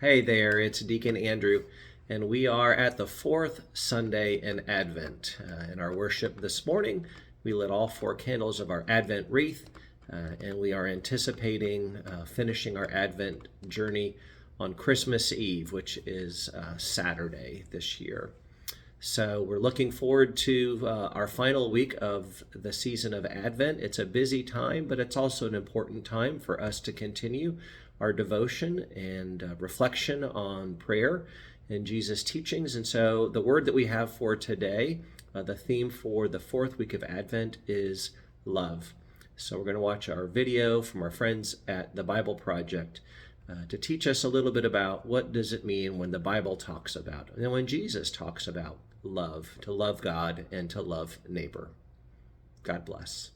Hey there, it's Deacon Andrew, and we are at the fourth Sunday in Advent. In our worship this morning, we lit all four candles of our Advent wreath, and we are anticipating finishing our Advent journey on Christmas Eve, which is Saturday this year. So we're looking forward to our final week of the season of Advent. It's a busy time, but it's also an important time for us to continue our devotion and reflection on prayer and Jesus' teachings. And so the word that we have for today, the theme for the fourth week of Advent is love. So we're going to watch our video from our friends at the Bible Project to teach us a little bit about what does it mean when the Bible talks about, and when Jesus talks about love, to love God and to love neighbor. God bless.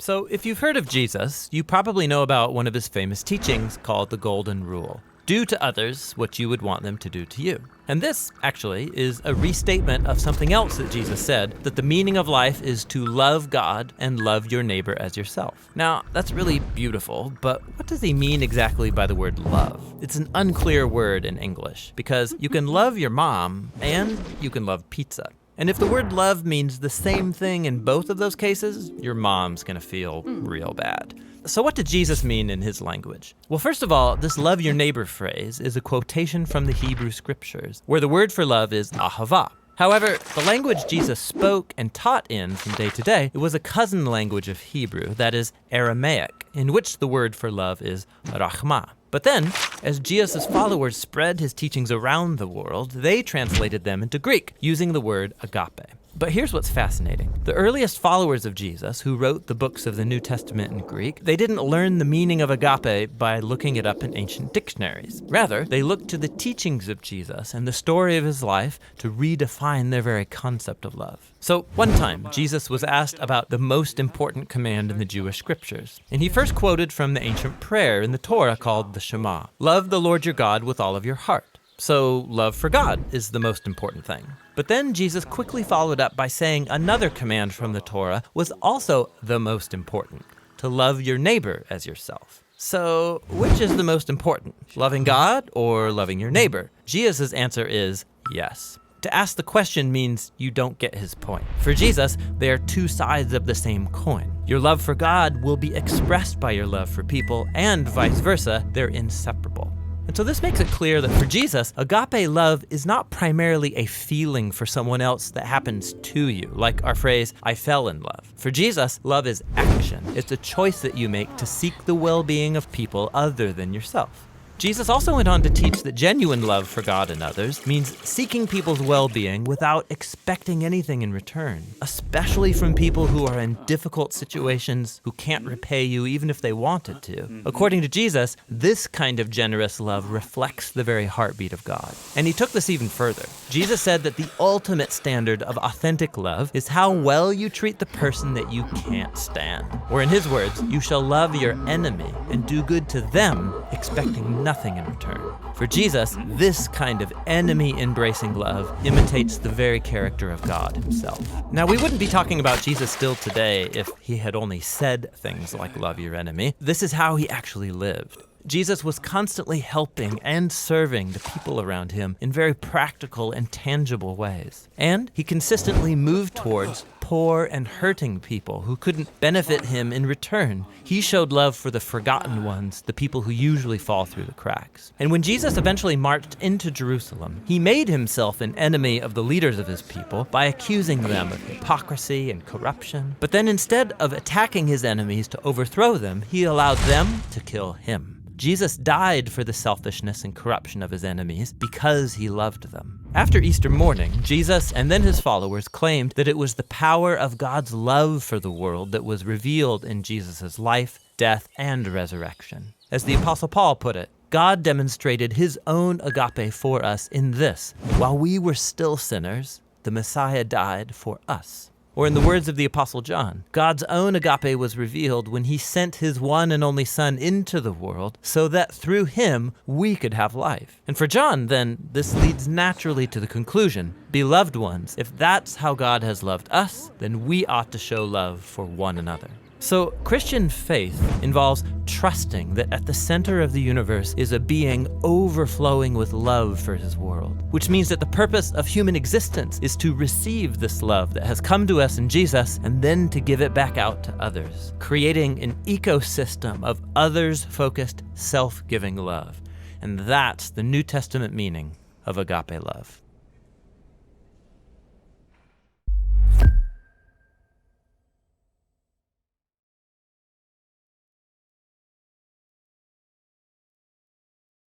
So if you've heard of Jesus, you probably know about one of his famous teachings called the Golden Rule. Do to others what you would want them to do to you. And this, actually, is a restatement of something else that Jesus said, that the meaning of life is to love God and love your neighbor as yourself. Now, that's really beautiful, but what does he mean exactly by the word love? It's an unclear word in English, because you can love your mom and you can love pizza. And if the word love means the same thing in both of those cases, your mom's gonna feel real bad. So what did Jesus mean in his language? Well, first of all, this love your neighbor phrase is a quotation from the Hebrew scriptures, where the word for love is ahava. However, the language Jesus spoke and taught in from day to day, it was a cousin language of Hebrew, that is Aramaic, in which the word for love is rachma. But then, as Jesus' followers spread his teachings around the world, they translated them into Greek, using the word agape. But here's what's fascinating. The earliest followers of Jesus, who wrote the books of the New Testament in Greek, they didn't learn the meaning of agape by looking it up in ancient dictionaries. Rather, they looked to the teachings of Jesus and the story of his life to redefine their very concept of love. So one time, Jesus was asked about the most important command in the Jewish scriptures. And he first quoted from the ancient prayer in the Torah called the Shema. Love the Lord your God with all of your heart. So love for God is the most important thing. But then Jesus quickly followed up by saying another command from the Torah was also the most important, to love your neighbor as yourself. So which is the most important, loving God or loving your neighbor? Jesus' answer is yes. To ask the question means you don't get his point. For Jesus, they are two sides of the same coin. Your love for God will be expressed by your love for people, and vice versa, they're inseparable. And so this makes it clear that for Jesus, agape love is not primarily a feeling for someone else that happens to you, like our phrase, I fell in love. For Jesus, love is action. It's a choice that you make to seek the well-being of people other than yourself. Jesus also went on to teach that genuine love for God and others means seeking people's well-being without expecting anything in return, especially from people who are in difficult situations, who can't repay you even if they wanted to. According to Jesus, this kind of generous love reflects the very heartbeat of God. And he took this even further. Jesus said that the ultimate standard of authentic love is how well you treat the person that you can't stand. Or in his words, you shall love your enemy and do good to them, expecting nothing in return. For Jesus, this kind of enemy-embracing love imitates the very character of God himself. Now, we wouldn't be talking about Jesus still today if he had only said things like love your enemy. This is how he actually lived. Jesus was constantly helping and serving the people around him in very practical and tangible ways. And he consistently moved towards poor and hurting people who couldn't benefit him in return. He showed love for the forgotten ones, the people who usually fall through the cracks. And when Jesus eventually marched into Jerusalem, he made himself an enemy of the leaders of his people by accusing them of hypocrisy and corruption. But then instead of attacking his enemies to overthrow them, he allowed them to kill him. Jesus died for the selfishness and corruption of his enemies because he loved them. After Easter morning, Jesus and then his followers claimed that it was the power of God's love for the world that was revealed in Jesus' life, death, and resurrection. As the Apostle Paul put it, God demonstrated his own agape for us in this: while we were still sinners, the Messiah died for us. Or in the words of the Apostle John, God's own agape was revealed when he sent his one and only Son into the world so that through him we could have life. And for John, then, this leads naturally to the conclusion, beloved ones, if that's how God has loved us, then we ought to show love for one another. So, Christian faith involves trusting that at the center of the universe is a being overflowing with love for his world, which means that the purpose of human existence is to receive this love that has come to us in Jesus and then to give it back out to others, creating an ecosystem of others-focused, self-giving love. And that's the New Testament meaning of agape love.